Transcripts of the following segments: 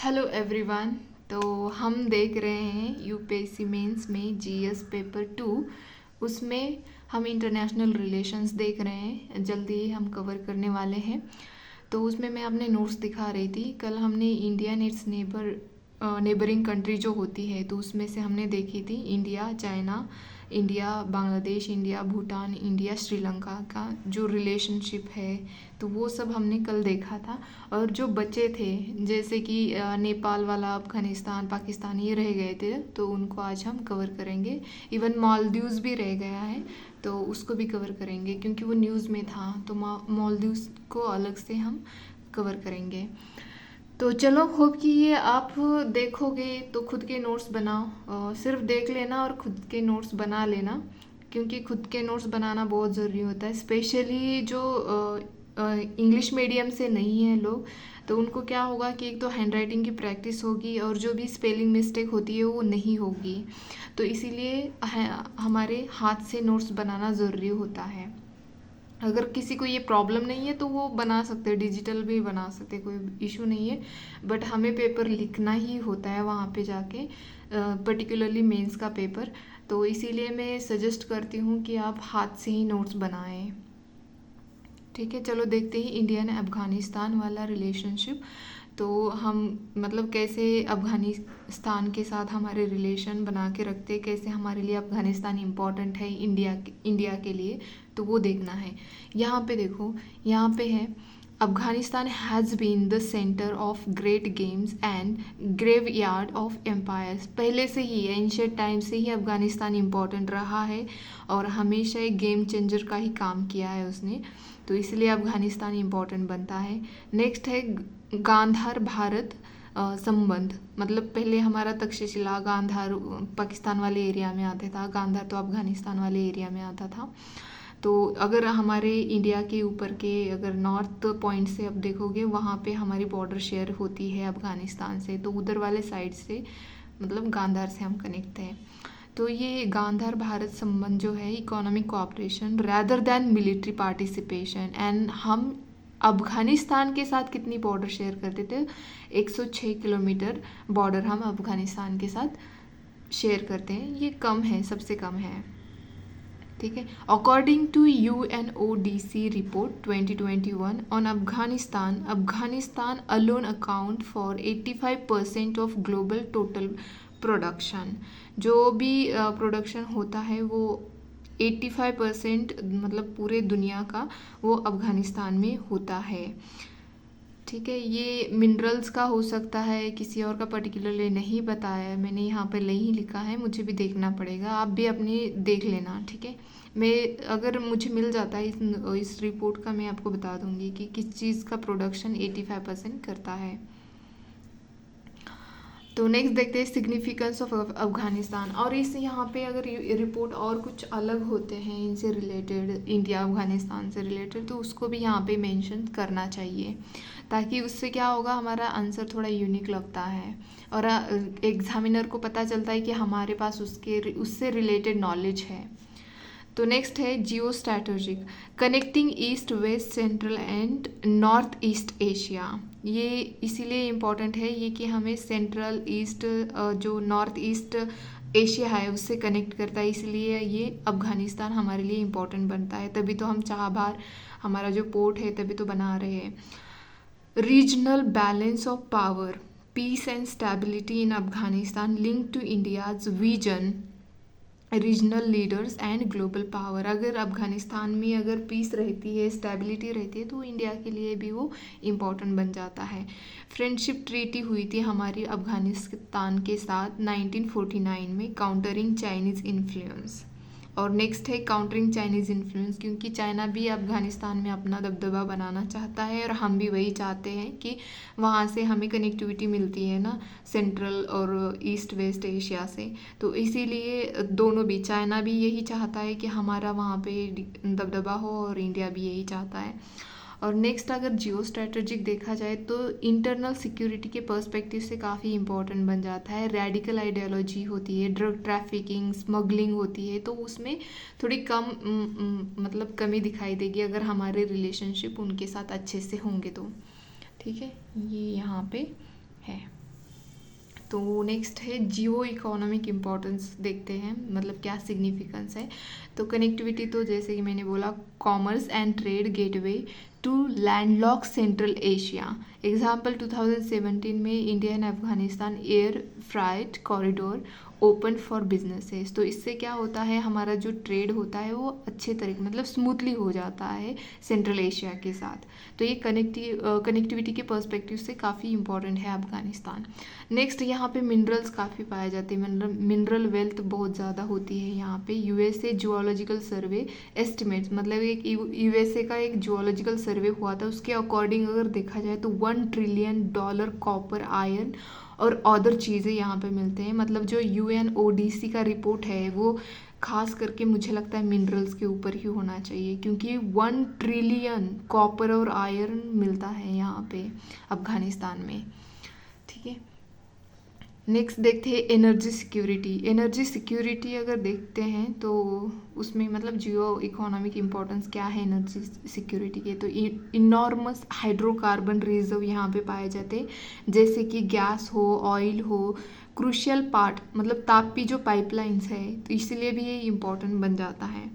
Hello everyone. तो हम देख रहे हैं यूपीएससी मेंस में जीएस पेपर 2। उसमें हम इंटरनेशनल रिलेशंस देख रहे हैं, जल्दी ही हम कवर करने वाले हैं। तो उसमें मैं अपने नोट्स दिखा रही थी। कल हमने India and it's neighbouring country जो होती है, तो उसमें से हमने देखी थी India China, India Bangladesh, India Bhutan, India Sri Lanka का जो रिलेशनशिप है, तो वो सब हमने कल देखा था। और जो बचे थे, जैसे कि नेपाल वाला, अफगानिस्तान, पाकिस्तान, ये रह गए थे, तो उनको आज हम कवर करेंगे। इवन मालदीव्स भी रह गया है, तो उसको भी कवर करेंगे क्योंकि वो न्यूज़ में था। तो मालदीव्स को अलग से हम कवर करेंगे। तो चलो, होप कि ये आप देखोगे तो खुद के नोट्स बनाओ। सिर्फ देख लेना और खुद के नोट्स बना लेना, क्योंकि खुद के नोट्स बनाना बहुत ज़रूरी होता है। स्पेशली जो इंग्लिश मीडियम से नहीं है लोग, तो उनको क्या होगा कि एक तो हैंड राइटिंग की प्रैक्टिस होगी और जो भी स्पेलिंग मिस्टेक होती है वो नहीं होगी। तो इसीलिए हमारे हाथ से नोट्स बनाना ज़रूरी होता है। अगर किसी को ये प्रॉब्लम नहीं है तो वो बना सकते हैं, डिजिटल भी बना सकते हैं, कोई इशू नहीं है। बट हमें पेपर लिखना ही होता है वहाँ पे जाके, पर्टिकुलरली मेंस का पेपर। तो इसीलिए मैं सजेस्ट करती हूँ कि आप हाथ से ही नोट्स बनाएं। ठीक है, चलो देखते ही इंडिया एंड अफगानिस्तान वाला रिलेशनशिप। तो हम मतलब कैसे अफगानिस्तान के साथ हमारे रिलेशन बना के रखते हैं, कैसे हमारे लिए अफगानिस्तान इम्पॉर्टेंट है इंडिया के लिए, तो वो देखना है। यहाँ पे देखो, यहाँ पे है Afghanistan has been the centre of great games and graveyard of empires. पहले से ही, एंशियंट टाइम से ही अफगानिस्तान इम्पॉर्टेंट रहा है और हमेशा एक गेम चेंजर का ही काम किया है उसने, तो इसलिए अफगानिस्तान इम्पॉर्टेंट बनता है। नेक्स्ट है गांधार भारत संबंध। मतलब पहले हमारा तक्षशिला गांधार पाकिस्तान वाले एरिया में आता था, गांधार तो अफगानिस्तान वाले एरिया में आता था। तो अगर हमारे इंडिया के ऊपर के अगर नॉर्थ पॉइंट से अब देखोगे, वहाँ पे हमारी बॉर्डर शेयर होती है अफगानिस्तान से, तो उधर वाले साइड से मतलब गांधार से हम कनेक्ट हैं। तो ये गांधार भारत संबंध जो है, economic cooperation rather than military participation. And हम अफगानिस्तान के साथ कितनी बॉर्डर शेयर करते थे? 106 किलोमीटर बॉर्डर हम अफगानिस्तान के साथ शेयर करते हैं। ये कम है, सबसे कम है। ठीक है, according to UNODC report 2021 on Afghanistan alone account for 85% of global total production. जो भी प्रोडक्शन होता है वो 85% मतलब पूरे दुनिया का वो अफगानिस्तान में होता है। ठीक है, ये मिनरल्स का हो सकता है, किसी और का पर्टिकुलरली नहीं बताया है मैंने, यहाँ पर नहीं लिखा है, मुझे भी देखना पड़ेगा, आप भी अपनी देख लेना। ठीक है, मैं अगर मुझे मिल जाता है इस रिपोर्ट का, मैं आपको बता दूंगी कि किस चीज़ का प्रोडक्शन 85% करता है। तो नेक्स्ट देखते हैं सिग्निफिकेंस ऑफ अफगानिस्तान। और इस यहाँ पे अगर रिपोर्ट और कुछ अलग होते हैं इनसे रिलेटेड, इंडिया अफगानिस्तान से रिलेटेड, तो उसको भी यहाँ पे मेंशन करना चाहिए, ताकि उससे क्या होगा, हमारा आंसर थोड़ा यूनिक लगता है और एग्जामिनर को पता चलता है कि हमारे पास उससे रिलेटेड नॉलेज है। तो नेक्स्ट है geo strategic, connecting east west central and north east Asia. ये इसीलिए इम्पॉर्टेंट है ये कि हमें सेंट्रल ईस्ट जो नॉर्थ ईस्ट एशिया है उससे कनेक्ट करता है, इसलिए ये अफगानिस्तान हमारे लिए इम्पॉर्टेंट बनता है। तभी तो हम चाबहार हमारा जो पोर्ट है तभी तो बना रहे हैं। Regional balance of power, peace and stability in Afghanistan link to India's vision, regional leaders and global power. अगर अफगानिस्तान में अगर पीस रहती है, स्टेबिलिटी रहती है, तो इंडिया के लिए भी वो इम्पॉर्टेंट बन जाता है। फ्रेंडशिप ट्रीटी हुई थी हमारी अफगानिस्तान के साथ 1949 में, काउंटरिंग चाइनीज़ इन्फ्लुएंस। और नेक्स्ट है काउंटरिंग चाइनीज़ इन्फ्लुएंस, क्योंकि चाइना भी अफगानिस्तान में अपना दबदबा बनाना चाहता है और हम भी वही चाहते हैं कि वहाँ से हमें कनेक्टिविटी मिलती है ना, सेंट्रल और ईस्ट वेस्ट एशिया से। तो इसीलिए दोनों भी, चाइना भी यही चाहता है कि हमारा वहाँ पे दबदबा हो और इंडिया भी यही चाहता है। और नेक्स्ट अगर जियो स्ट्रैटेजिक देखा जाए तो इंटरनल सिक्योरिटी के पर्सपेक्टिव से काफ़ी इंपॉर्टेंट बन जाता है। रेडिकल आइडियोलॉजी होती है, ड्रग ट्रैफिकिंग, स्मगलिंग होती है, तो उसमें थोड़ी कम मतलब कमी दिखाई देगी अगर हमारे रिलेशनशिप उनके साथ अच्छे से होंगे तो। ठीक है, ये यहाँ पे है। तो नेक्स्ट है जियो इकोनॉमिक इम्पोर्टेंस देखते हैं, मतलब क्या सिग्निफिकेंस है। तो कनेक्टिविटी तो जैसे कि मैंने बोला, commerce and trade gateway to landlock central Asia. Example 2017 में India and Afghanistan air freight corridor open for businesses. तो इससे क्या होता है, हमारा जो ट्रेड होता है वो अच्छे तरीके मतलब स्मूथली हो जाता है सेंट्रल एशिया के साथ। तो ये कनेक्टिविटी के पर्सपेक्टिव से काफ़ी इंपॉर्टेंट है अफगानिस्तान। नेक्स्ट यहाँ पे मिनरल्स काफ़ी पाए जाते हैं, मिनरल वेल्थ बहुत ज़्यादा होती है यहाँ पे। यूएसए जियोलॉजिकल सर्वे एस्टिमेट्स, मतलब एक यूएसए का एक जियोलॉजिकल सर्वे हुआ था, उसके अकॉर्डिंग अगर देखा जाए तो $1 ट्रिलियन कॉपर आयरन और अदर चीज़ें यहाँ पे मिलते हैं। मतलब जो UNODC का रिपोर्ट है वो खास करके मुझे लगता है मिनरल्स के ऊपर ही होना चाहिए, क्योंकि 1 ट्रिलियन कॉपर और आयरन मिलता है यहाँ पे अफगानिस्तान में। ठीक है, नेक्स्ट देखते हैं एनर्जी सिक्योरिटी। एनर्जी सिक्योरिटी अगर देखते हैं तो उसमें मतलब जियो इकोनॉमिक इम्पोर्टेंस क्या है एनर्जी सिक्योरिटी के, तो इनॉर्मस हाइड्रोकार्बन रिजर्व यहाँ पे पाए जाते हैं, जैसे कि गैस हो, ऑयल हो, क्रूशियल पार्ट मतलब तापी जो पाइपलाइंस है, तो इसलिए भी ये इम्पोर्टेंट बन जाता है।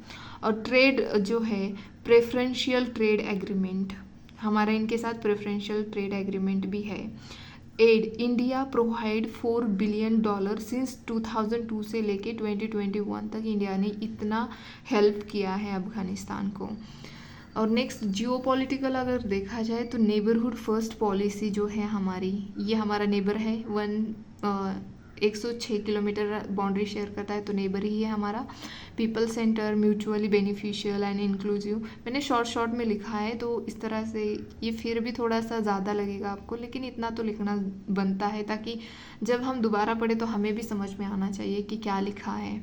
और ट्रेड जो है, प्रेफरेंशियल ट्रेड एग्रीमेंट, हमारा इनके साथ प्रेफरेंशियल ट्रेड एग्रीमेंट भी है। Aid, India provide $4 billion since 2002 से लेके 2021 तक इंडिया ने इतना हेल्प किया है अफगानिस्तान को। और नेक्स्ट जियोपॉलिटिकल अगर देखा जाए तो नेबरहुड फर्स्ट पॉलिसी जो है हमारी, ये हमारा नेबर है, 106 किलोमीटर बाउंड्री शेयर करता है, तो नेबर ही है हमारा। People centre, mutually beneficial and inclusive, मैंने शॉर्ट में लिखा है, तो इस तरह से ये फिर भी थोड़ा सा ज़्यादा लगेगा आपको, लेकिन इतना तो लिखना बनता है ताकि जब हम दोबारा पढ़े तो हमें भी समझ में आना चाहिए कि क्या लिखा है।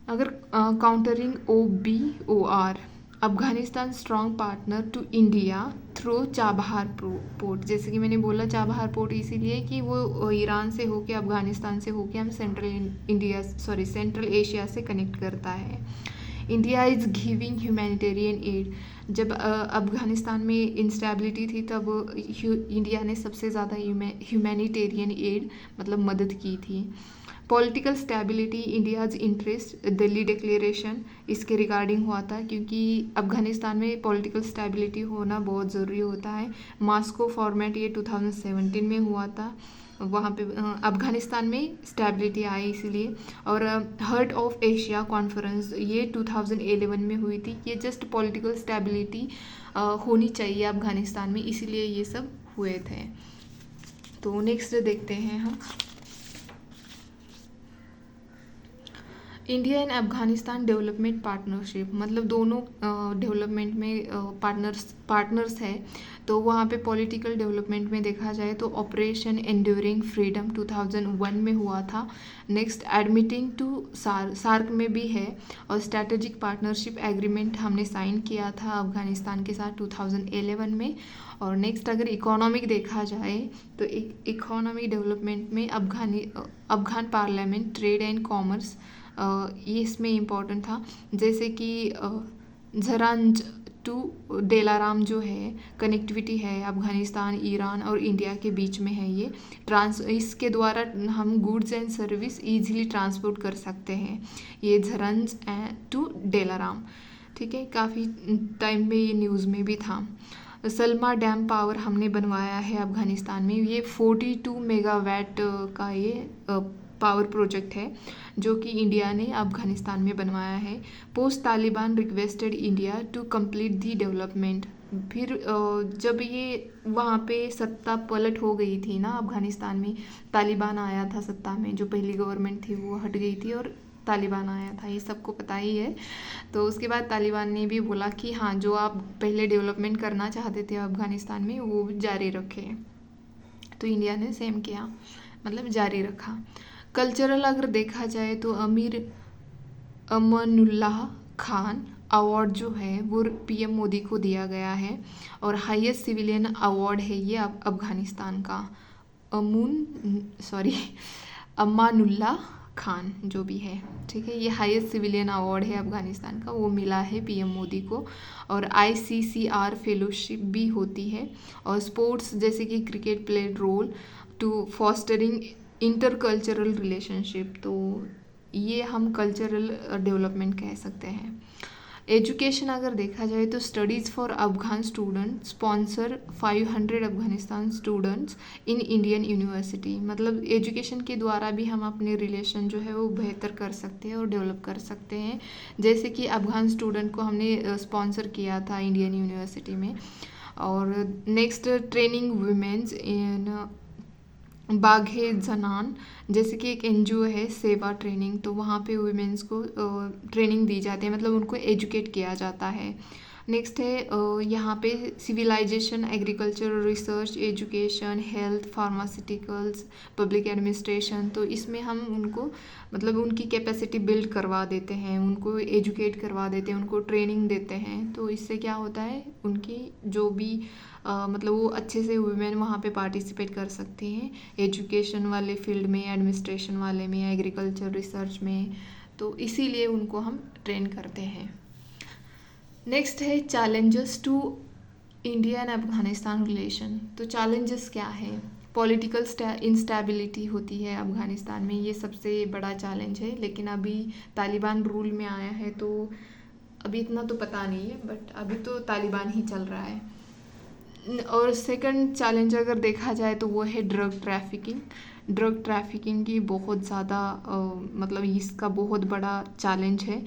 अगर countering OBOR, Afghanistan strong partner to India through Chabahar port, जैसे कि मैंने बोला चाबहार पोर्ट इसीलिए कि वो ईरान से होके अफगानिस्तान से होके हम सेंट्रल एशिया से कनेक्ट करता है। India is giving humanitarian add, जब अफगानिस्तान में इंस्टेबिलिटी थी तब इंडिया ने सबसे ज़्यादा ह्यूमैनिटेरियन एड मतलब मदद की थी। Political stability, India's interest, Delhi declaration इसके रिगार्डिंग हुआ था, क्योंकि अफगानिस्तान में पॉलिटिकल स्टेबिलिटी होना बहुत ज़रूरी होता है। मास्को फॉर्मेट ये 2017 में हुआ था, वहाँ पे अफगानिस्तान में स्टेबिलिटी आई इसीलिए। और हार्ट ऑफ एशिया कॉन्फ्रेंस ये 2011 में हुई थी, ये जस्ट पॉलिटिकल स्टेबिलिटी होनी चाहिए अफगानिस्तान में, इसीलिए ये सब हुए थे। तो नेक्स्ट देखते हैं हम India and Afghanistan development partnership, मतलब दोनों डेवलपमेंट में पार्टनर्स है। तो वहाँ पे पॉलिटिकल डेवलपमेंट में देखा जाए तो ऑपरेशन एंड्यूरिंग फ्रीडम 2001 में हुआ था। नेक्स्ट एडमिटिंग टू सार्क में भी है, और स्ट्रैटेजिक पार्टनरशिप एग्रीमेंट हमने साइन किया था अफगानिस्तान के साथ 2011 में। और नेक्स्ट अगर इकोनॉमिक देखा जाए तो इकोनॉमिक डेवलपमेंट में Afghan parliament, trade and commerce ये इसमें इम्पोर्टेंट था, जैसे कि झरंज टू डेलाराम जो है कनेक्टिविटी है अफगानिस्तान, ईरान और इंडिया के बीच में है। ये इसके द्वारा हम goods and service easily transport कर सकते हैं, ये झरंज टू डेलाराम। ठीक है, काफ़ी टाइम में ये न्यूज़ में भी था। सलमा डैम पावर हमने बनवाया है अफगानिस्तान में, ये 42 मेगावाट का ये पावर प्रोजेक्ट है जो कि इंडिया ने अफगानिस्तान में बनवाया है। Post Taliban requested India to complete the development, फिर जब ये वहाँ पे सत्ता पलट हो गई थी ना अफगानिस्तान में, तालिबान आया था सत्ता में, जो पहली गवर्नमेंट थी वो हट गई थी और तालिबान आया था, ये सबको पता ही है। तो उसके बाद तालिबान ने भी बोला कि हाँ, जो आप पहले डेवलपमेंट करना चाहते थे अफगानिस्तान में वो जारी रखें, तो इंडिया ने सेम किया, मतलब जारी रखा। कल्चरल अगर देखा जाए तो अमीर अमानुल्लाह खान अवार्ड जो है वो PM मोदी को दिया गया है, और हाईएस्ट सिविलियन अवार्ड है ये अफगानिस्तान का। अमानुल्लाह खान जो भी है, ठीक है, ये हाईएस्ट सिविलियन अवार्ड है अफगानिस्तान का, वो मिला है PM मोदी को। और ICCR फेलोशिप भी होती है। और स्पोर्ट्स जैसे कि cricket played role to fostering intercultural relationship, तो ये हम कल्चरल डेवलपमेंट कह सकते हैं। एजुकेशन अगर देखा जाए तो studies for Afghan student sponsor 500 Afghanistan students in Indian university, मतलब एजुकेशन के द्वारा भी हम अपने रिलेशन जो है वो बेहतर कर सकते हैं और डेवलप कर सकते हैं। जैसे कि अफगान स्टूडेंट को हमने स्पॉन्सर किया था इंडियन यूनिवर्सिटी में। और नेक्स्ट, ट्रेनिंग वुमेन्स इन बाघे जनान, जैसे कि एक एनजीओ है सेवा ट्रेनिंग, तो वहाँ पे वुमेन्स को ट्रेनिंग दी जाती है, मतलब उनको एजुकेट किया जाता है। नेक्स्ट है यहाँ पे civilisation, agriculture, research, education, health, pharmaceuticals, public administration, तो इसमें हम उनको मतलब उनकी कैपेसिटी बिल्ड करवा देते हैं, उनको एजुकेट करवा देते हैं, उनको ट्रेनिंग देते हैं। तो इससे क्या होता है, उनकी जो भी मतलब वो अच्छे से वुमेन वहाँ पे पार्टिसिपेट कर सकती हैं एजुकेशन वाले फील्ड में, एडमिनिस्ट्रेशन वाले में, एग्रीकल्चर, रिसर्च में, तो इसीलिए उनको हम ट्रेन करते हैं। नेक्स्ट है challenges to India and Afghanistan relation. तो चैलेंजेस क्या है? पॉलिटिकल इंस्टेबिलिटी होती है अफगानिस्तान में, ये सबसे बड़ा चैलेंज है, लेकिन अभी तालिबान रूल में आया है तो अभी इतना तो पता नहीं है, बट अभी तो तालिबान ही चल रहा है। और सेकंड चैलेंज अगर देखा जाए तो वो है ड्रग ट्रैफिकिंग। ड्रग ट्रैफिकिंग की बहुत ज़्यादा मतलब इसका बहुत बड़ा चैलेंज है।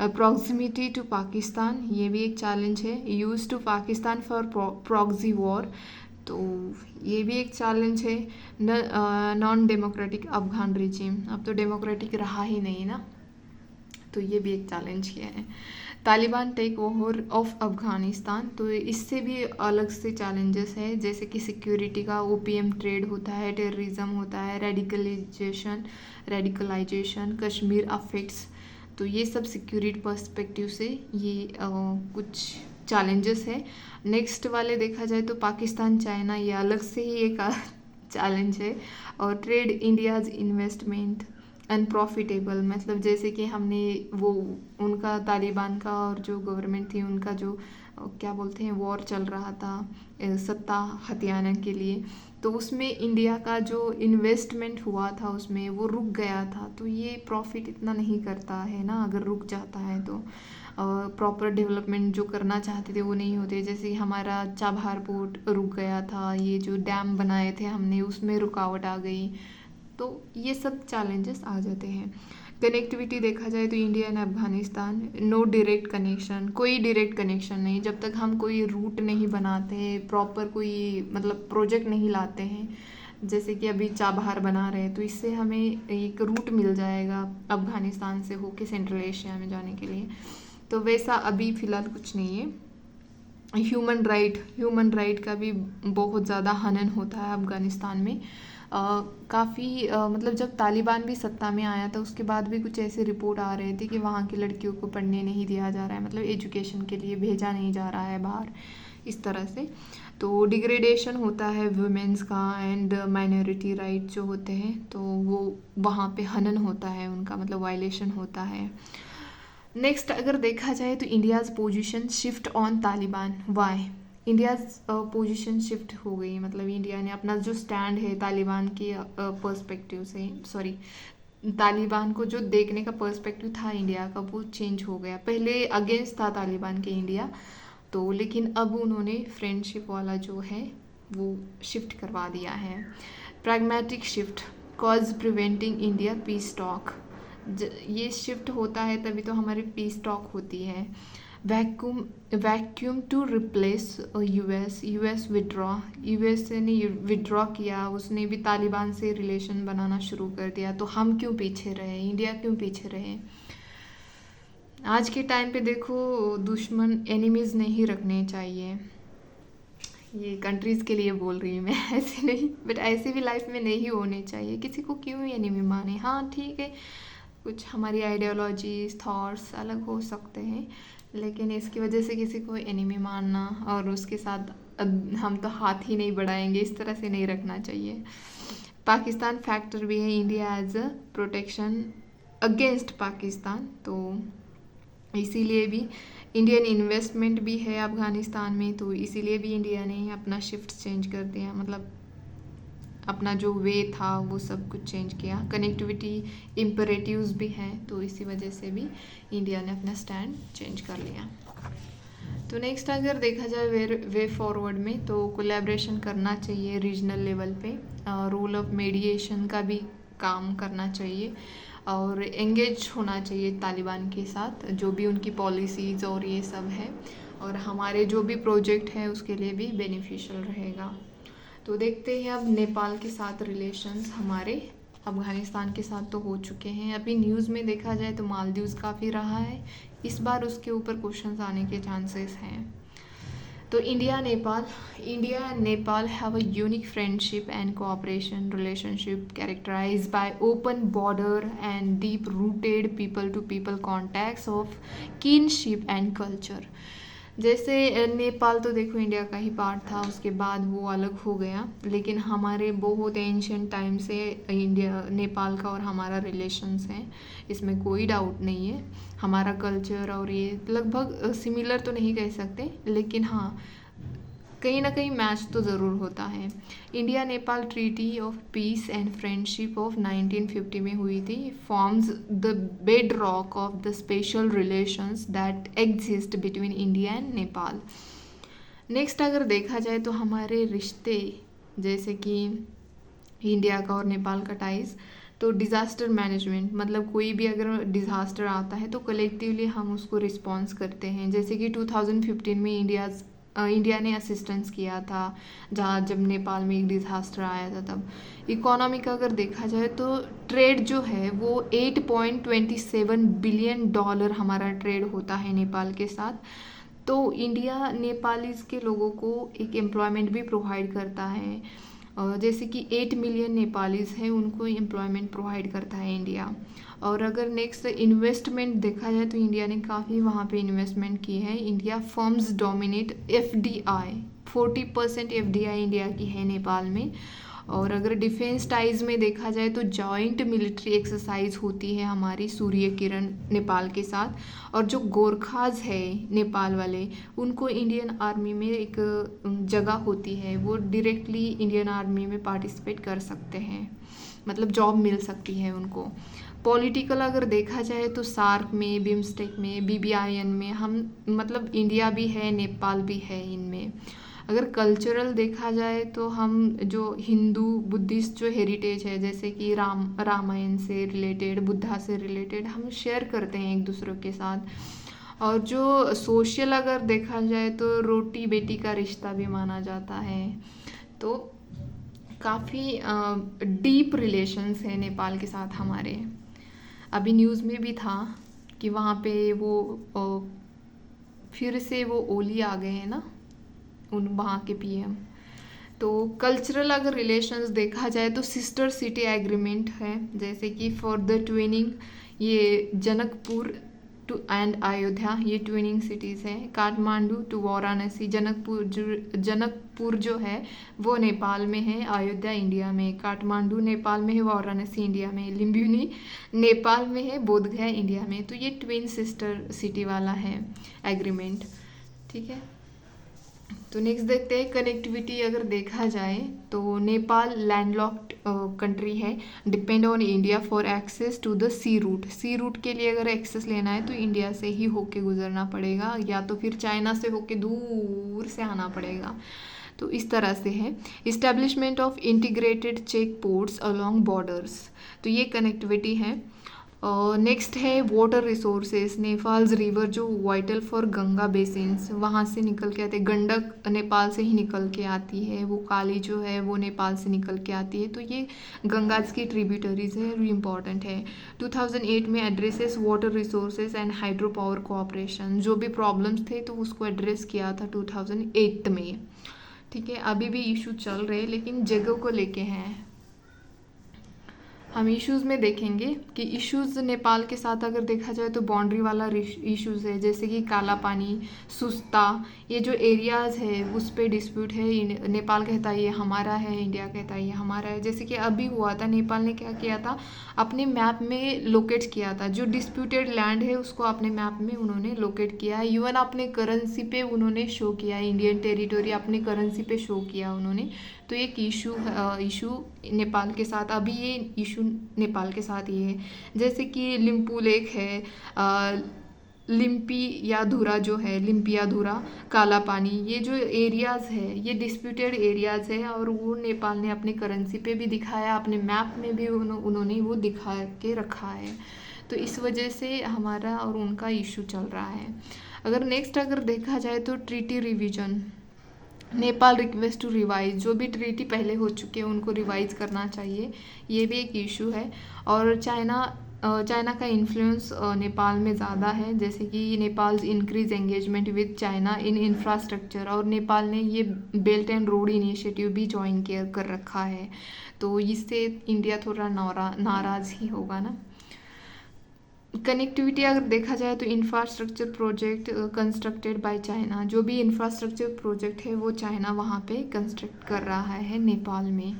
प्रॉक्सिमिटी टू पाकिस्तान, ये भी एक चैलेंज है। Use to Pakistan for proxy war, तो ये भी एक चैलेंज है। नॉन डेमोक्रेटिक अफगान रिजीम, अब तो डेमोक्रेटिक रहा ही नहीं ना, तो ये भी एक चैलेंज है। Taliban take over of Afghanistan, तो इससे भी अलग से चैलेंजेस है, जैसे कि सिक्योरिटी का, ओपीएम ट्रेड होता है, टेररिज्म होता है, रेडिकलाइजेशन, कश्मीर अफेक्ट्स, तो ये सब सिक्योरिटी पर्सपेक्टिव से ये कुछ चैलेंजेस है। नेक्स्ट वाले देखा जाए तो पाकिस्तान चाइना, ये अलग से ही एक चैलेंज है। और ट्रेड इंडियाज इन्वेस्टमेंट अनप्रॉफिटेबल, मतलब जैसे कि हमने वो उनका तालिबान का और जो गवर्नमेंट थी उनका जो क्या बोलते हैं वॉर चल रहा था सत्ता हथियाने के लिए, तो उसमें इंडिया का जो इन्वेस्टमेंट हुआ था उसमें वो रुक गया था, तो ये प्रॉफिट इतना नहीं करता है ना अगर रुक जाता है तो। प्रॉपर डेवलपमेंट जो करना चाहते थे वो नहीं होते, जैसे हमारा चाबहार पोर्ट रुक गया था, ये जो डैम बनाए थे हमने उसमें रुकावट आ गई, तो ये सब चैलेंजेस आ जाते हैं। कनेक्टिविटी देखा जाए तो India and Afghanistan, no direct connection, कोई डायरेक्ट कनेक्शन नहीं, जब तक हम कोई रूट नहीं बनाते, प्रॉपर कोई मतलब प्रोजेक्ट नहीं लाते हैं, जैसे कि अभी चाबहार बना रहे हैं, तो इससे हमें एक रूट मिल जाएगा अफगानिस्तान से होके सेंट्रल एशिया में जाने के लिए, तो वैसा अभी फ़िलहाल कुछ नहीं है। ह्यूमन राइट का भी बहुत ज़्यादा हनन होता है अफगानिस्तान में। काफ़ी मतलब जब तालिबान भी सत्ता में आया था उसके बाद भी कुछ ऐसे रिपोर्ट आ रहे थे कि वहाँ की लड़कियों को पढ़ने नहीं दिया जा रहा है, मतलब एजुकेशन के लिए भेजा नहीं जा रहा है बाहर, इस तरह से। तो डिग्रेडेशन होता है वुमेन्स का एंड माइनॉरिटी राइट जो होते हैं, तो वो वहाँ पे हनन होता है उनका, मतलब वायलेशन होता है। नेक्स्ट अगर देखा जाए तो India's position shift on Taliban, why India's position shift हो गई, मतलब इंडिया ने अपना जो स्टैंड है तालिबान के पर्सपेक्टिव से, सॉरी तालिबान को जो देखने का पर्सपेक्टिव था इंडिया का वो चेंज हो गया। पहले अगेंस्ट था तालिबान के इंडिया, तो लेकिन अब उन्होंने फ्रेंडशिप वाला जो है वो शिफ्ट करवा दिया है। Pragmatic shift cause preventing India peace talk, ये शिफ्ट होता है तभी तो हमारी पीस टॉक होती है। Vacuum to replace US withdraw, US ने विड्रॉ किया, उसने भी तालिबान से रिलेशन बनाना शुरू कर दिया, तो हम क्यों पीछे रहे, इंडिया क्यों पीछे रहे। आज के टाइम पे देखो दुश्मन एनिमीज़ नहीं रखने चाहिए, ये कंट्रीज़ के लिए बोल रही हूँ मैं, ऐसे नहीं, बट ऐसे भी लाइफ में नहीं होने चाहिए, किसी को क्यों एनिमी माने। हाँ ठीक है, कुछ हमारी आइडियोलॉजीज थॉट्स अलग हो सकते हैं, लेकिन इसकी वजह से किसी को एनिमी मानना और उसके साथ हम तो हाथ ही नहीं बढ़ाएंगे, इस तरह से नहीं रखना चाहिए। पाकिस्तान फैक्टर भी है India as a protection against Pakistan, तो इसीलिए भी इंडियन इन्वेस्टमेंट भी है अफगानिस्तान में, तो इसीलिए भी इंडिया ने अपना शिफ्ट चेंज कर दिया, मतलब अपना जो वे था वो सब कुछ चेंज किया। कनेक्टिविटी इम्परेटिव्स भी हैं, तो इसी वजह से भी इंडिया ने अपना स्टैंड चेंज कर लिया। तो नेक्स्ट अगर देखा जाए वे फॉरवर्ड में, तो कोलैबोरेशन करना चाहिए रीजनल लेवल पे, रोल ऑफ मीडिएशन का भी काम करना चाहिए और एंगेज होना चाहिए तालिबान के साथ, जो भी उनकी पॉलिसीज़ और ये सब है, और हमारे जो भी प्रोजेक्ट है उसके लिए भी बेनिफिशियल रहेगा। तो देखते हैं अब नेपाल के साथ रिलेशंस हमारे अफ़गानिस्तान के साथ तो हो चुके हैं। अभी न्यूज़ में देखा जाए तो मालदीव्स काफ़ी रहा है, इस बार उसके ऊपर क्वेश्चंस आने के चांसेस हैं। तो India and Nepal have a unique friendship and cooperation relationship characterized by open border and deep rooted people to people contacts of kinship and culture। जैसे नेपाल तो देखो इंडिया का ही पार्ट था, उसके बाद वो अलग हो गया, लेकिन हमारे बहुत एंशियंट टाइम से इंडिया नेपाल का और हमारा रिलेशंस हैं, इसमें कोई डाउट नहीं है। हमारा कल्चर और ये लगभग सिमिलर तो नहीं कह सकते, लेकिन हाँ कहीं ना कहीं मैच तो ज़रूर होता है। India Nepal treaty of peace and friendship of 1950 में हुई थी, forms the bed rock of the special relations that exist between India and Nepal. Next अगर देखा जाए तो हमारे रिश्ते, जैसे कि इंडिया का और नेपाल का टाइज, तो डिज़ास्टर मैनेजमेंट, मतलब कोई भी अगर डिज़ास्टर आता है तो कलेक्टिवली हम उसको रिस्पॉन्स करते हैं। जैसे कि 2015 में इंडिया ने असिस्टेंस किया था, जहाँ जब नेपाल में एक डिज़ास्टर आया था तब। इकोनॉमी का अगर देखा जाए तो ट्रेड जो है वो $8.27 बिलियन हमारा ट्रेड होता है नेपाल के साथ। तो इंडिया नेपालीज़ के लोगों को एक एम्प्लॉयमेंट भी प्रोवाइड करता है, जैसे कि 8 मिलियन नेपालीज़ हैं, उनको एम्प्लॉयमेंट प्रोवाइड करता है इंडिया। और अगर नेक्स्ट इन्वेस्टमेंट देखा जाए तो इंडिया ने काफ़ी वहाँ पे इन्वेस्टमेंट की है। India firms dominate FDI, 40% FDI India की है नेपाल में। और अगर डिफेंस टाइज में देखा जाए तो जॉइंट मिलिट्री एक्सरसाइज होती है हमारी सूर्य किरण नेपाल के साथ, और जो गोरखाज है नेपाल वाले, उनको इंडियन आर्मी में एक जगह होती है, वो डायरेक्टली इंडियन आर्मी में पार्टिसिपेट कर सकते हैं, मतलब जॉब मिल सकती है उनको। पॉलिटिकल अगर देखा जाए तो सार्क में, बिम्स्टेक में, BBIN में हम, मतलब इंडिया भी है नेपाल भी है इनमें। अगर कल्चरल देखा जाए तो हम जो हिंदू बुद्धिस्ट जो हेरिटेज है, जैसे कि रामायण से रिलेटेड, बुद्धा से रिलेटेड हम शेयर करते हैं एक दूसरे के साथ। और जो सोशल अगर देखा जाए तो रोटी बेटी का रिश्ता भी माना जाता है। तो काफ़ी डीप रिलेशंस है नेपाल के साथ हमारे। अभी न्यूज़ में भी था कि वहाँ पे वो फिर से वो ओली आ गए हैं ना, उन वहाँ के PM। तो कल्चरल अगर रिलेशंस देखा जाए तो सिस्टर सिटी एग्रीमेंट है, जैसे कि फॉर द ट्विनिंग, ये जनकपुर टू एंड अयोध्या, ये ट्विनिंग सिटीज़ हैं। काठमांडू टू वाराणसी, जनकपुर जो है वो नेपाल में है, अयोध्या इंडिया में। काठमांडू नेपाल में है, वाराणसी इंडिया में। लिम्बुनी नेपाल में है, बोधगया इंडिया में। तो ये ट्विन सिस्टर सिटी वाला है एग्रीमेंट, ठीक है। तो नेक्स्ट देखते हैं कनेक्टिविटी अगर देखा जाए तो नेपाल लैंडलॉक्ड कंट्री है, depend on India for access to the sea route के लिए अगर एक्सेस लेना है तो इंडिया से ही होके गुजरना पड़ेगा, या तो फिर चाइना से होके दूर से आना पड़ेगा। तो इस तरह से है। Establishment of integrated check ports along borders, तो ये कनेक्टिविटी है। नेक्स्ट है वाटर रिसोर्सेज, नेपाल्स रिवर जो वाइटल फॉर गंगा बेसिन्स, वहाँ से निकल के आते हैं। गंडक नेपाल से ही निकल के आती है, वो काली जो है वो नेपाल से निकल के आती है। तो ये गंगा की ट्रिब्यूटरीज है, इम्पॉर्टेंट है। 2008 में addresses water resources and hydro power cooperation, जो भी प्रॉब्लम्स थे तो उसको एड्रेस किया था 2008 में, ठीक है। अभी भी इशू चल रहे हैं लेकिन जगह को लेके हैं। हम इश्यूज़ में देखेंगे कि इश्यूज़ नेपाल के साथ अगर देखा जाए तो बाउंड्री वाला इश्यूज़ है, जैसे कि काला पानी, सुस्ता, ये जो एरियाज़ है उस पे डिस्प्यूट है। नेपाल कहता है ये हमारा है, इंडिया कहता है ये हमारा है। जैसे कि अभी हुआ था, नेपाल ने क्या किया था, अपने मैप में लोकेट किया था, जो डिस्प्यूटेड लैंड है उसको अपने मैप में उन्होंने लोकेट किया है। इवन अपने करेंसी पे उन्होंने शो किया है, इंडियन टेरिटोरी अपने करेंसी पे शो किया उन्होंने, तो एक इशू नेपाल के साथ, अभी ये इशू नेपाल के साथ ये है। जैसे कि लिम्पू लेक है, लिम्पियाधुरा जो है, लिम्पियाधुरा, काला पानी, ये जो एरियाज़ है ये डिस्प्यूटेड एरियाज़ है और वो नेपाल ने अपनी करेंसी पे भी दिखाया, अपने मैप में भी उन्होंने वो दिखा के रखा है। तो इस वजह से हमारा और उनका इशू चल रहा है। अगर देखा जाए तो treaty revision, Nepal request to revise, जो भी ट्रीटी पहले हो चुके हैं उनको रिवाइज करना चाहिए, ये भी एक इशू है। और चाइना का इन्फ्लुएंस नेपाल में ज़्यादा है, जैसे कि Nepal increase engagement with China in infrastructure, और नेपाल ने ये बेल्ट एंड रोड इनिशिएटिव भी ज्वाइन कर रखा है, तो इससे इंडिया थोड़ा नाराज़ ही होगा ना। कनेक्टिविटी अगर देखा जाए तो infrastructure project constructed by China, जो भी इंफ्रास्ट्रक्चर प्रोजेक्ट है वो चाइना वहाँ पे कंस्ट्रक्ट कर रहा है नेपाल में।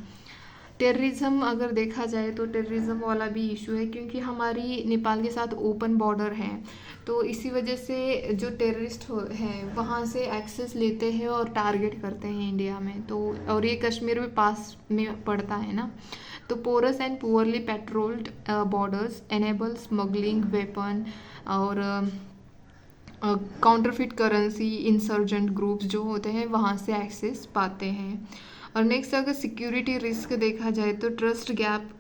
टेररिज्म अगर देखा जाए तो टेररिज्म वाला भी इशू है, क्योंकि हमारी नेपाल के साथ ओपन बॉर्डर है, तो इसी वजह से जो टेररिस्ट हैं वहाँ से एक्सेस लेते हैं और टारगेट करते हैं इंडिया में, तो और ये कश्मीर में पास में पड़ता है ना। तो porous and poorly patrolled borders enable smuggling weapon और काउंटरफिट करेंसी, इंसर्जेंट ग्रुप्स जो होते हैं वहाँ से एक्सेस पाते हैं। और नेक्स्ट अगर सिक्योरिटी रिस्क देखा जाए तो ट्रस्ट गैप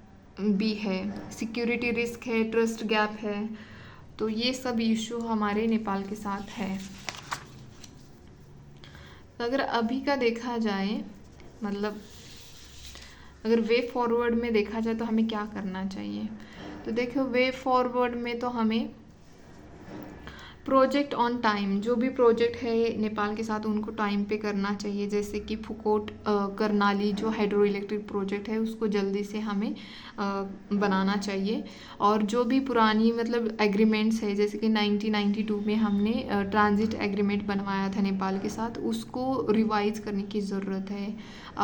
भी है, सिक्योरिटी रिस्क है, ट्रस्ट गैप है, तो ये सब इशू हमारे नेपाल के साथ है। अगर अभी का देखा जाए, मतलब अगर वे फॉरवर्ड में देखा जाए तो हमें क्या करना चाहिए, तो देखो वे फॉरवर्ड में तो हमें प्रोजेक्ट ऑन टाइम, जो भी प्रोजेक्ट है नेपाल के साथ उनको टाइम पे करना चाहिए, जैसे कि फुकोट करनाली जो हाइड्रो इलेक्ट्रिक प्रोजेक्ट है उसको जल्दी से हमें बनाना चाहिए। और जो भी पुरानी मतलब एग्रीमेंट्स है, जैसे कि 1992 में हमने ट्रांजिट एग्रीमेंट बनवाया था नेपाल के साथ, उसको रिवाइज करने की ज़रूरत है।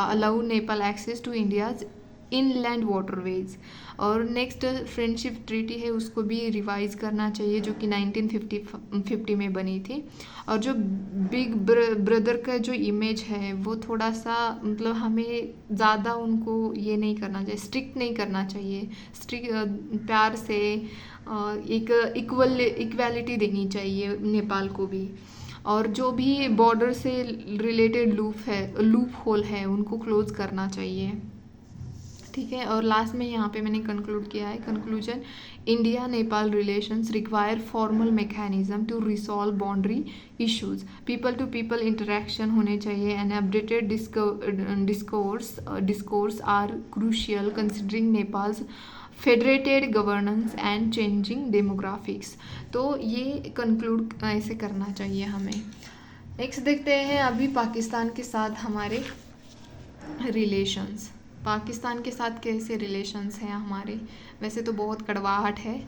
Allow Nepal access to India's inland waterways. और नेक्स्ट फ्रेंडशिप ट्रीटी है उसको भी रिवाइज करना चाहिए, जो कि 1950 में बनी थी। और जो बिग ब्रदर का जो इमेज है वो थोड़ा सा मतलब हमें ज़्यादा उनको ये नहीं करना चाहिए, स्ट्रिक्ट नहीं करना चाहिए, प्यार से एक इक्वालिटी देनी चाहिए नेपाल को भी। और जो भी बॉर्डर से रिलेटेड लूप होल है उनको क्लोज करना चाहिए, ठीक है। और लास्ट में यहाँ पे मैंने कंक्लूड किया है, conclusion, India Nepal relations require formal mechanism to resolve boundary issues, people to people interaction होने चाहिए, and updated discourse are crucial considering Nepal's federated governance and changing demographics. तो ये कंक्लूड ऐसे करना चाहिए हमें। नेक्स्ट देखते हैं अभी पाकिस्तान के साथ हमारे रिलेशंस, पाकिस्तान के साथ कैसे रिलेशंस हैं हमारे। वैसे तो बहुत कड़वाहट है,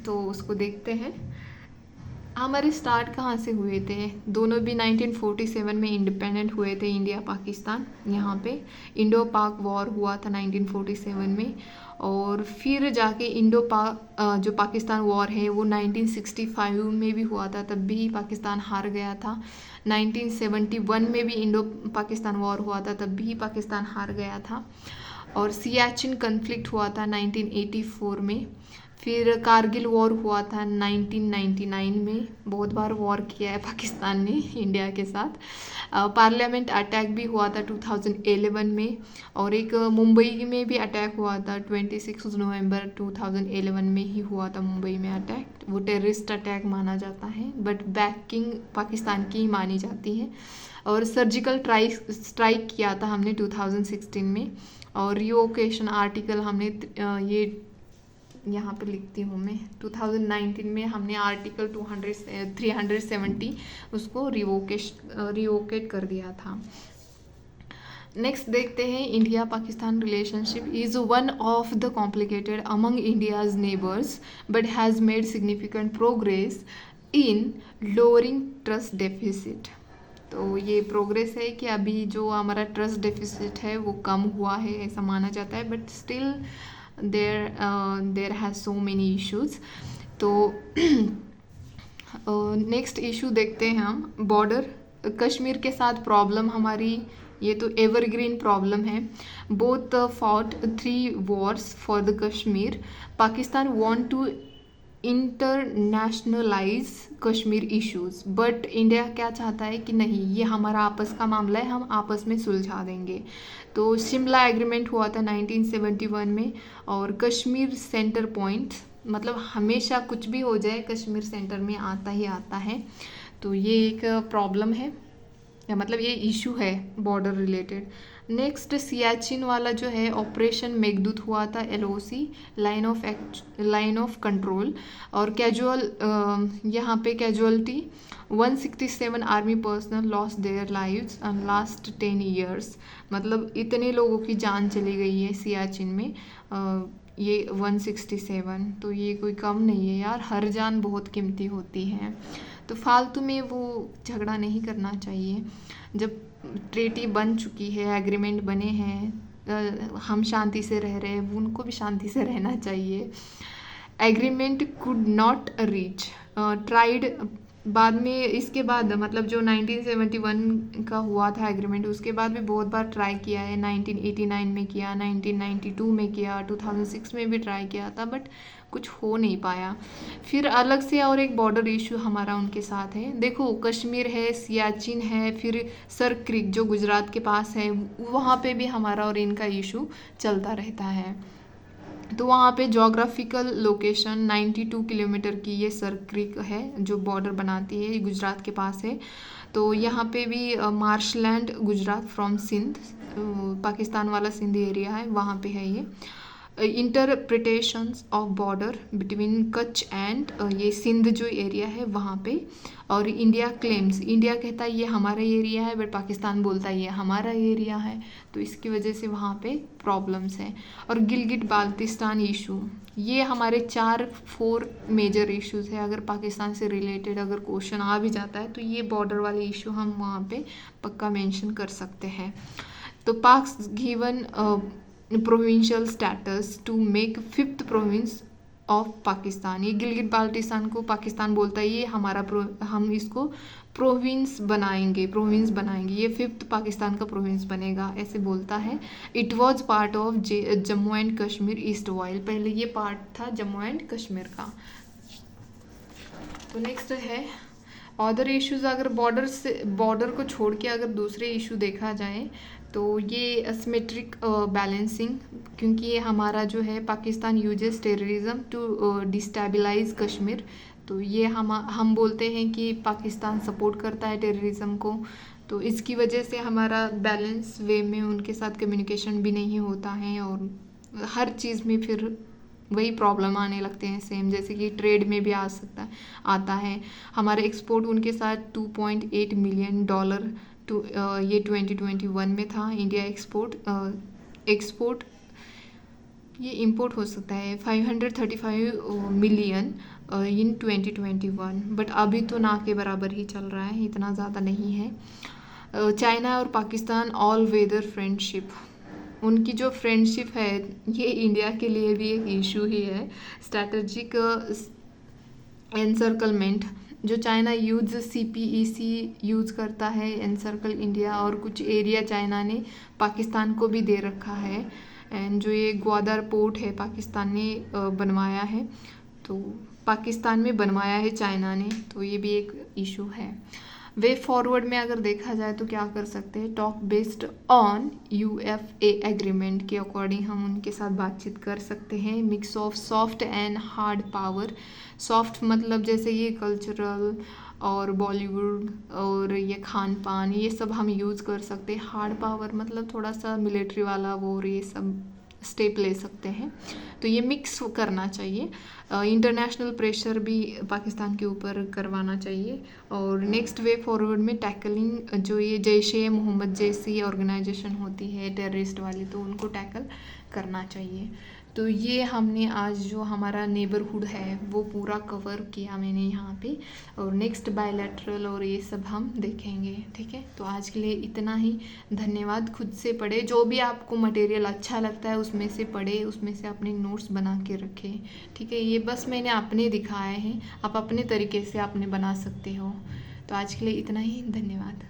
तो उसको देखते हैं। हमारे स्टार्ट कहाँ से हुए थे, दोनों भी 1947 में इंडिपेंडेंट हुए थे इंडिया पाकिस्तान। यहाँ पे इंडो पाक वॉर हुआ था 1947 में, और फिर जाके इंडो पाक जो पाकिस्तान वॉर है वो 1965 में भी हुआ था, तब भी पाकिस्तान हार गया था। 1971 में भी इंडो पाकिस्तान वॉर हुआ था, तब भी पाकिस्तान हार गया था। और सियाचिन कन्फ्लिक्ट हुआ था 1984 में। फिर कारगिल वॉर हुआ था 1999 में, बहुत बार वॉर किया है पाकिस्तान ने इंडिया के साथ। पार्लियामेंट अटैक भी हुआ था 2011 में, और एक मुंबई में भी अटैक हुआ था 26 नवंबर 2011 में ही हुआ था मुंबई में अटैक। वो टेररिस्ट अटैक माना जाता है, बट बैकिंग पाकिस्तान की ही मानी जाती है। और सर्जिकल स्ट्राइक किया था हमने 2016 में, और रिवोकेशन आर्टिकल हमने ये यहाँ पे लिखती हूँ मैं, 2019 में हमने आर्टिकल 370 उसको रिवोकेट कर दिया था। नेक्स्ट देखते हैं, India Pakistan relationship is one of the complicated among India's neighbours but has made significant progress in lowering trust deficit. तो ये प्रोग्रेस है कि अभी जो हमारा ट्रस्ट डेफिसिट है वो कम हुआ है ऐसा माना जाता है, but still there has so many issues। तो नेक्स्ट इशू देखते हैं हम, बॉर्डर कश्मीर के साथ प्रॉब्लम हमारी ये तो एवरग्रीन प्रॉब्लम है। Both fought 3 wars for the Kashmir. Pakistan want to internationalise Kashmir issues, but India क्या चाहता है कि नहीं, ये हमारा आपस का मामला है, हम आपस में सुलझा देंगे। तो शिमला एग्रीमेंट हुआ था 1971 में, और कश्मीर सेंटर पॉइंट, मतलब हमेशा कुछ भी हो जाए कश्मीर सेंटर में आता ही आता है। तो ये एक प्रॉब्लम है, या मतलब ये इशू है बॉर्डर रिलेटेड। नेक्स्ट सियाचिन वाला जो है ऑपरेशन मेघदूत हुआ था, LOC लाइन ऑफ कंट्रोल, और कैजुअल यहाँ पे casualty 167 army personnel lost their lives in last 10 years। मतलब इतने लोगों की जान चली गई है सियाचिन में, ये 167, तो ये कोई कम नहीं है यार, हर जान बहुत कीमती होती है। तो फालतू में वो झगड़ा नहीं करना चाहिए। जब ट्रीटी बन चुकी है, एग्रीमेंट बने हैं, हम शांति से रह रहे हैं, उनको भी शांति से रहना चाहिए। Agreement could not reach tried, बाद में इसके बाद मतलब जो 1971 का हुआ था एग्रीमेंट, उसके बाद भी बहुत बार ट्राई किया है। 1989 में किया, 1992 में किया, 2006 में भी ट्राई किया था, बट कुछ हो नहीं पाया। फिर अलग से और एक बॉर्डर इशू हमारा उनके साथ है। देखो कश्मीर है, सियाचिन है, फिर सर क्रिक जो गुजरात के पास है, वहाँ पे भी हमारा और इनका इशू चलता रहता है। तो वहाँ पे जोग्राफिकल लोकेशन 92 किलोमीटर की ये सर क्रिक है जो बॉर्डर बनाती है, ये गुजरात के पास है। तो यहाँ पे भी मार्शलैंड गुजरात फ्रॉम सिंध, पाकिस्तान वाला सिंध एरिया है, वहाँ पे है ये। Interpretations of border between Kutch and ये सिंध जो एरिया है वहाँ पे। और इंडिया क्लेम्स, इंडिया कहता है ये हमारा एरिया है, बट पाकिस्तान बोलता है ये हमारा एरिया है, तो इसकी वजह से वहाँ पे प्रॉब्लम्स हैं। और गिलगिट बाल्टिस्तान इशू, ये हमारे 4 मेजर इश्यूज है। अगर पाकिस्तान से रिलेटेड अगर क्वेश्चन आ भी जाता है तो ये बॉर्डर वाले इशू हम वहाँ पे पक्का मेंशन कर सकते हैं। तो Pak given provincial status to make 5th province of Pakistan, ये गिलगिट बाल्टिस्तान को पाकिस्तान बोलता है ये हमारा हम इसको प्रोविंस बनाएंगे, ये 5th पाकिस्तान का प्रोविंस बनेगा, ऐसे बोलता है। It was part of Jammu and Kashmir east while, पहले ये पार्ट था जम्मू एंड कश्मीर का। तो नेक्स्ट है अदर इश्यूज। अगर बॉर्डर को छोड़ के अगर दूसरे इशू देखा जाए तो ये असिमेट्रिक बैलेंसिंग, क्योंकि ये हमारा जो है Pakistan uses terrorism to destabilise Kashmir, तो ये हम बोलते हैं कि पाकिस्तान सपोर्ट करता है टेररिज्म को, तो इसकी वजह से हमारा बैलेंस वे में उनके साथ कम्युनिकेशन भी नहीं होता है, और हर चीज़ में फिर वही प्रॉब्लम आने लगते हैं सेम, जैसे कि ट्रेड में भी आता है। हमारे एक्सपोर्ट उनके साथ $2.8 मिलियन टू ये 2021 में था। इंडिया एक्सपोर्ट ये इंपोर्ट हो सकता है 535 मिलियन इन 2021, बट अभी तो ना के बराबर ही चल रहा है, इतना ज़्यादा नहीं है। चाइना और पाकिस्तान ऑल वेदर फ्रेंडशिप, उनकी जो फ्रेंडशिप है ये इंडिया के लिए भी एक इशू ही है। स्ट्रैटेजिक एनसर्कलमेंट, जो चाइना CPEC यूज़ करता है, एनसर्कल इंडिया, और कुछ एरिया चाइना ने पाकिस्तान को भी दे रखा है। एंड जो ये ग्वादर पोर्ट है पाकिस्तान ने बनवाया है, तो पाकिस्तान में बनवाया है चाइना ने, तो ये भी एक इशू है। वे फॉरवर्ड में अगर देखा जाए तो क्या कर सकते हैं, talk based on UFA agreement के अकॉर्डिंग हम उनके साथ बातचीत कर सकते हैं। Mix of soft and hard power, soft मतलब जैसे ये कल्चरल और बॉलीवुड और ये खान पान, ये सब हम यूज़ कर सकते हैं। हार्ड पावर मतलब थोड़ा सा मिलिट्री वाला वो, और ये सब स्टेप ले सकते हैं, तो ये मिक्स करना चाहिए। इंटरनेशनल प्रेशर भी पाकिस्तान के ऊपर करवाना चाहिए। और नेक्स्ट वे फॉरवर्ड में टैकलिंग, जो ये जैश-ए मोहम्मद जैसी ऑर्गेनाइजेशन होती है टेररिस्ट वाली, तो उनको टैकल करना चाहिए। तो ये हमने आज जो हमारा नेबरहुड है वो पूरा कवर किया मैंने यहाँ पे, और नेक्स्ट बायलैटरल और ये सब हम देखेंगे, ठीक है। तो आज के लिए इतना ही, धन्यवाद। खुद से पढ़े, जो भी आपको मटेरियल अच्छा लगता है उसमें से पढ़े, उसमें से अपने नोट्स बना के रखें, ठीक है। ये बस मैंने अपने दिखाए हैं, आप अपने तरीके से आपने बना सकते हो। तो आज के लिए इतना ही, धन्यवाद।